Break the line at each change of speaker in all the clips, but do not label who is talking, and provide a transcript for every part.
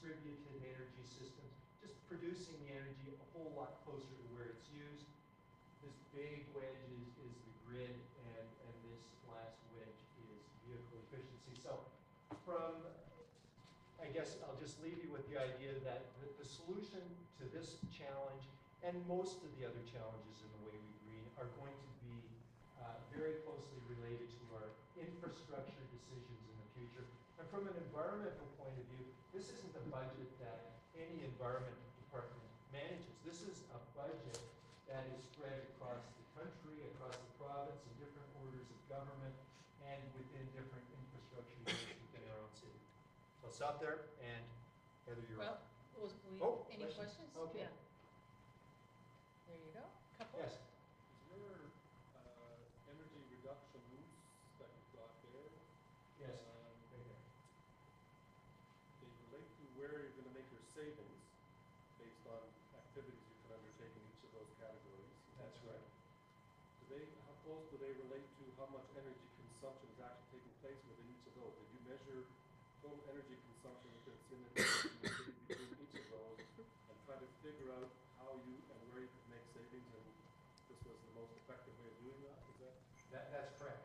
distributed energy systems, just producing the energy a whole lot closer to where it's used. This big wedge is the grid, and this last wedge is vehicle efficiency. So from, I guess I'll just leave you with the idea that the solution to this challenge and most of the other challenges in the way we green are going to be very closely related to our infrastructure decisions in the future. And from an environmental point of view, this isn't a budget that any environmental department manages. This is a budget that is spread across the country, across the province, in different orders of government, and within different infrastructure units within our own city. So I'll stop there, and Heather, you're up.
Any questions?
Okay.
Yeah. There you go. Couple.
Yes.
Is there energy reduction routes that you've got there?
Yes. Right there.
They relate to where you're going to make your savings based on activities you can undertake in each of those categories.
That's right.
How close do they relate to how much energy consumption is actually taking place within each of those? Did you measure total energy consumption within between each of those and try to figure out how you and where you could make savings, and this was the most effective way of doing that? Is
That's correct.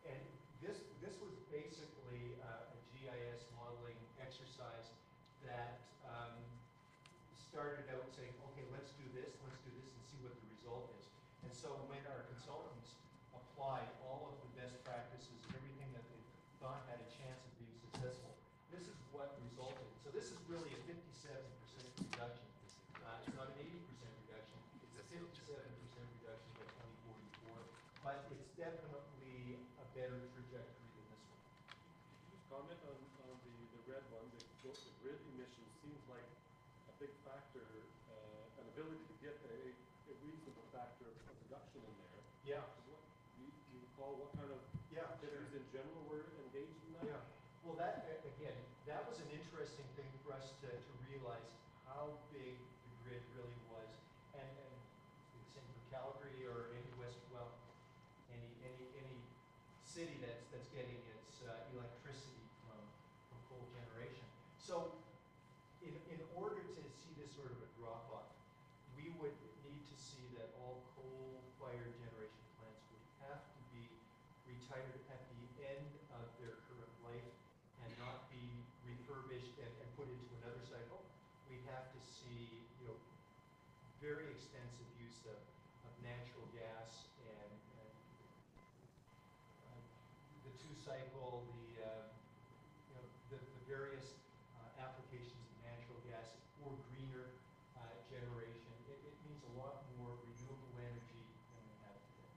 And this was basically a GIS modeling exercise that started out saying, okay, let's do this, and see what the result is. And so when our consultants applied all of the best practices and everything that they thought had a chance of being successful, this is what resulted. So this is really a 57% reduction. It's not an 80% reduction. It's a 57% reduction by 2044. But it's definitely a better trajectory than this one.
Could you just comment on the red one? The grid emissions seems like a big factor, an ability to get a reasonable factor of reduction in there.
Yeah.
Do you recall what kind of activities in general were engaged in that?
Yeah. Well, that, again, that was an interesting thing for us to realize how big the grid really was. And the same for Calgary or any any city that's getting its electricity from coal generation. So in order to see this sort of a drop off, we would need to see that all coal-fired generation plants would have to be retired at the end of their current life and not be refurbished and put into another cycle. We'd have to see, very extensive use of natural gas and the two-cycle, the various applications of natural gas or greener generation. It means a lot more renewable energy than we have today.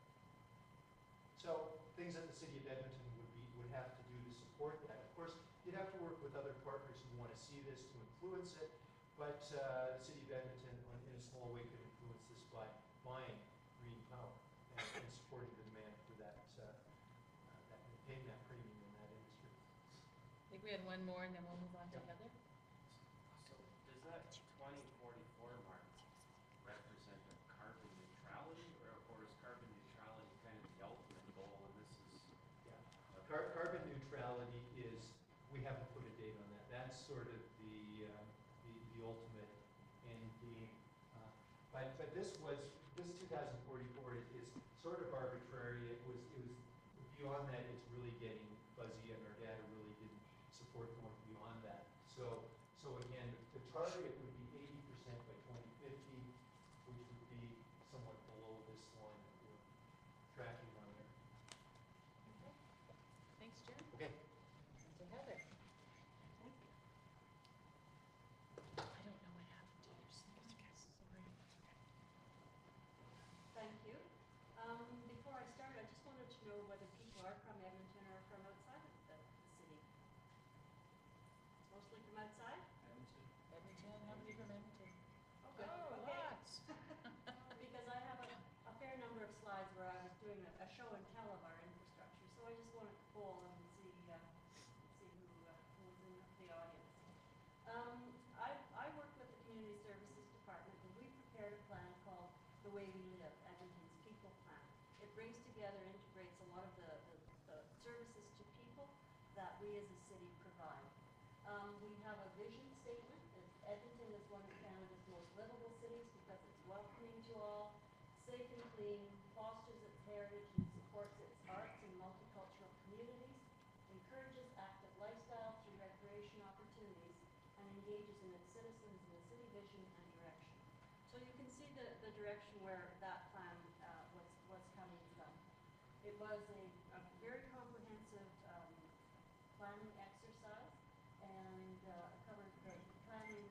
So things that the city of Edmonton would have to do to support that. Of course, you'd have to work with other partners who want to see this to influence it, but the city of Edmonton, in a small way, could influence this by buying green power and supporting the demand for that, paying that premium in that industry.
I think we had one more, and then we'll move on to Heather.
So does that 2044 mark represent a carbon neutrality, or is carbon neutrality kind of the ultimate goal, and this is...
Yeah. Carbon neutrality is, we haven't put a date on that. That's sort of the ultimate end game. But this 2044 is sort of arbitrary. It was beyond that. It's really getting fuzzy, and our data really didn't support going beyond that. So again, the target would be 80% by 2050, which would be somewhat below this line that we're tracking on there.
Okay. Thanks, Jim.
Okay.
And to Heather. I don't know what happened to your sneakers. Sorry.
Thank you. Before I start, I just wanted to know whether people are from Edmonton or from outside of the city. Mostly from outside?
Edmonton.
Edmonton, how many from Edmonton?
Okay.
Oh,
okay.
lots.
Because I have a fair number of slides where I was doing a show and tell of our infrastructure, so I just wanted to poll and see who was in the audience. I work with the Community Services Department, and we prepared a plan called The Way We Live, Edmonton's People Plan. It brings together, integrates a lot of the services to people that we as a city provide. We have a vision statement Edmonton is one of Canada's most livable cities because it's welcoming to all, safe and clean, fosters its heritage and supports its arts and multicultural communities, encourages active lifestyle through recreation opportunities, and engages in its citizens in the city vision and direction. So you can see the direction where that plan was coming from. It was a very comprehensive planning exercise, and covered the planning,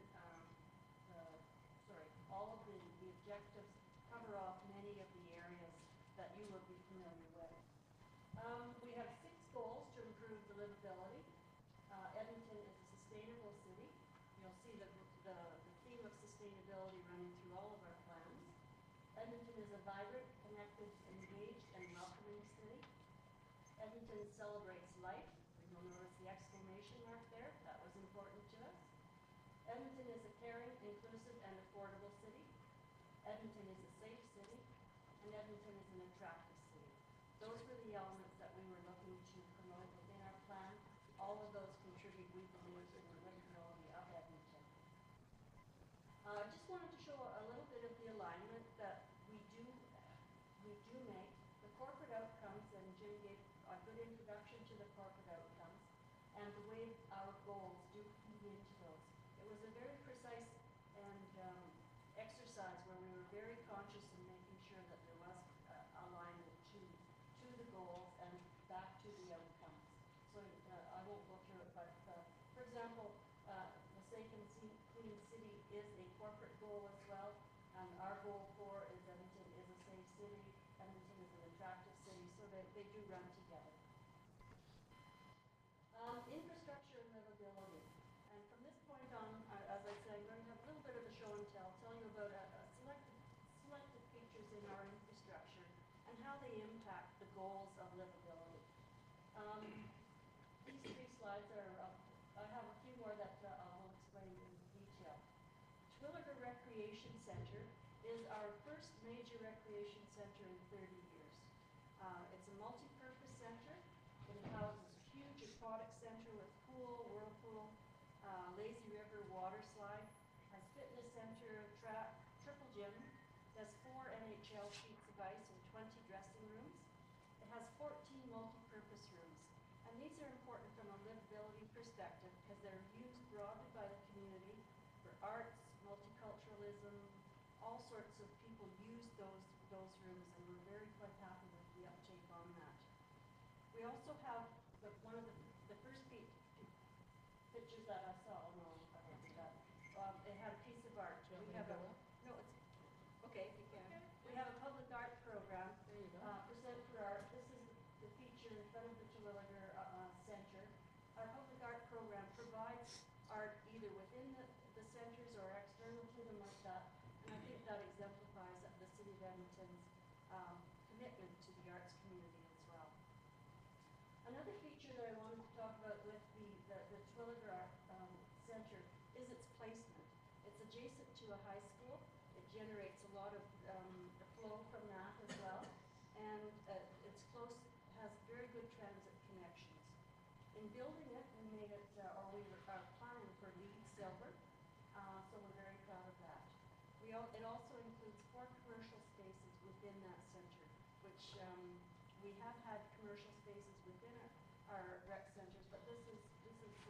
all of the objectives, cover off many of the areas that you will be familiar with. We have 6 goals to improve the livability. Edmonton is a sustainable city. You'll see the theme of sustainability running through all of our plans. Edmonton is a vibrant, connected, engaged, and welcoming city. Edmonton celebrates life. You'll notice the exclamation mark there. That was important to us. Edmonton is a caring, inclusive, and affordable city. Edmonton is a safe city. And Edmonton is an attractive city. Those were the elements that we were looking to promote within our plan. All of those contribute, we believe, to the livability of Edmonton. I just wanted to show a little bit of the alignment that we do make. The corporate outcomes, and Jim gave a good introduction to the corporate outcomes, and the way our goals do feed into those. It was a very precise and exercise where we were very conscious in making sure that there was alignment to the goals and back to the outcomes. So I won't go through it, but for example, the safe and clean city is a corporate goal as well, and our goal 4 is Edmonton is a safe city, Edmonton is an attractive city, so they do run together. Infrastructure and livability. And from this point on, as I said, I'm going to have a little bit of a show and tell you about selected features in our infrastructure and how they impact the goals of livability. These 3 slides are, I have a few more that I will explain in detail. Twilliger Recreation Centre is our first major recreation centre in 30 years. It's a multi-purpose centre. It houses a huge aquatic centre with pool, whirlpool, lazy river water slide, has fitness centre, track, triple gym, has 4 NHL sheets of ice and 20 dressing rooms. It has 14 multi-purpose rooms. And these are important from a livability perspective because they're used broadly by the community for arts, multiculturalism, all sorts of people use those rooms, and we're very quite happy with the uptake on that. We also have one of the first pictures that I saw. Oh no, I don't do that. It had a piece of art. We have a no. It's okay if you can. Okay. We have a public art program.
There you go.
Present for Art. This is the feature in front of the Terwilliger Centre. Our public art program provides art either within the centres or external to them like that. And I think that exemplifies the City of Edmonton's commitment to the arts community as well. Another feature that I wanted to talk about with the Terwilliger Centre is its placement. It's adjacent to a high school. It generates a lot of flow from that as well. And it's close, has very good transit connections. In building it, we made it, we are planning for LEED Silver, so we're very proud of that. It also includes 4 commercial spaces within that centre, which we have had commercial spaces within our rec centres, but this is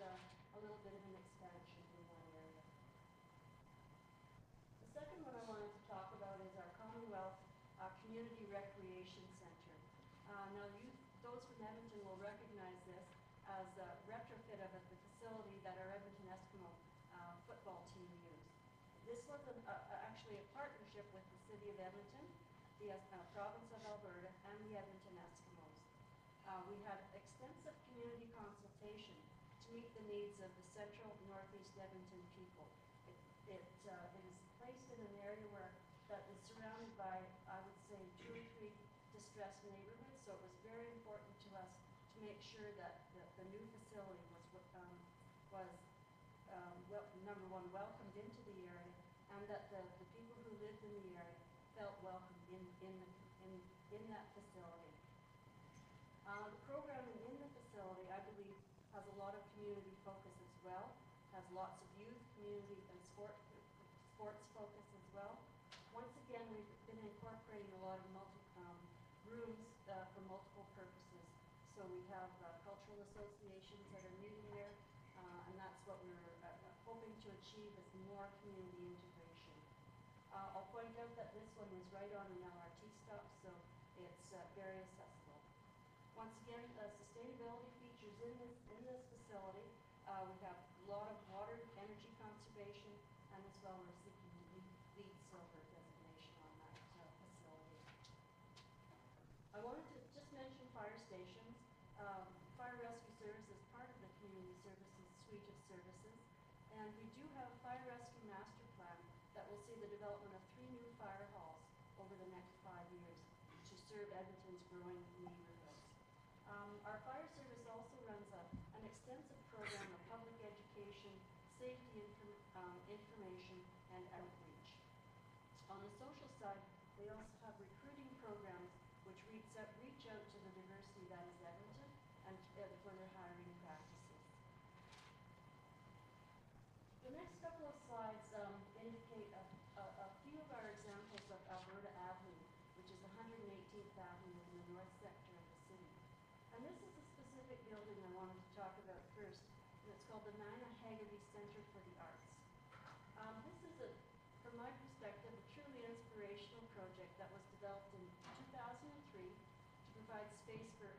a little bit of an expansion in one area. The second one I wanted to talk about is our Commonwealth Community Recreation Centre. Now, those from Edmonton will recognize this as a retrofit of the facility that our Edmonton Eskimo football team used. This was actually a partnership with the City of Edmonton, the province of Alberta, and the Edmonton Eskimos. We had extensive community consultation to meet the needs of the central northeast Edmonton people. It is placed in an area that is surrounded by, I would say, 2 or 3 distressed neighborhoods, so it was very important to us to make sure that the new facility was number one, welcomed into the area, and that the people who lived in the area felt welcome in that facility. The programming in the facility, I believe, has a lot of community focus as well, has lots of youth, community, and sports focus as well. Once again, we've been incorporating a lot of rooms for multiple purposes. So we have cultural associations that are meeting there, and that's what we're hoping to achieve is more community integration. I'll point out that this one is right on an LRT stop, so it's very accessible. Once again, sustainability features in this facility. We have a lot of water energy conservation, and as well we're seeking to LEED Silver designation on that facility. I wanted to just mention fire stations. Fire rescue service is part of the community services suite of services, and we do have a fire rescue master plan that will see the development of 3 new fire halls over the next 5 years to serve Edmonton's growing neighborhoods. Our fire service also runs an extensive program of public education, safety information, and outreach. On the social side, they also have recruiting programs which reach out to the diversity that is Edmonton and for their hiring practices. The next couple of slides indicate a few of our examples of Alberta Avenue, which is 118th Avenue in the north sector of the city. And this is a specific building I wanted to talk about first, and it's called the Nina Haggerty Center for the Arts. This is, from my perspective, a truly inspirational project that was developed in 2003 to provide space for